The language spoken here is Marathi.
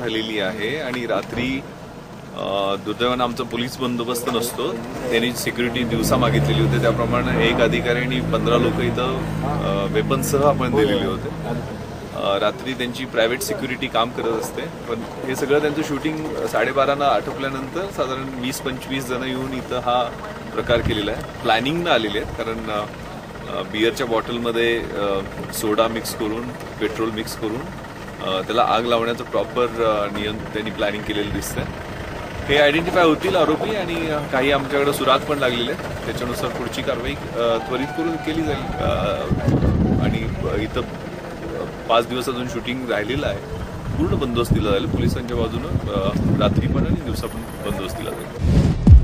झालेली आहे आणि रात्री दुर्दैवानं आमचा पोलीस बंदोबस्त नसतो, त्यांनी सिक्युरिटी दिवसा मागितलेली होती, त्याप्रमाणे एक अधिकारी आणि 15 लोक इथं वेपन्ससह आपण दिलेले होते. रात्री त्यांची प्रायव्हेट सिक्युरिटी काम करत असते, पण हे सगळं त्यांचं शूटिंग 12:30 आटोपल्यानंतर साधारण 20-25 जण येऊन इथं हा प्रकार केलेला आहे. प्लॅनिंगनं आलेले आहेत, कारण बिअरच्या बॉटलमध्ये सोडा मिक्स करून, पेट्रोल मिक्स करून त्याला आग लावण्याचं प्रॉपर नियम त्यांनी प्लॅनिंग केलेलं दिसतंय. हे आयडेंटिफाय होतील आरोपी आणि काही आमच्याकडे सुराग पण लागलेले आहेत, त्याच्यानुसार पुढची कारवाई त्वरित करून केली जाईल. आणि इथं 5 दिवस अजून शूटिंग राहिलेलं आहे. पूर्ण बंदोबस्त दिला जाईल पोलिसांच्या बाजूनं, रात्री पण आणि दिवसा पण बंदोबस्त दिला जाईल.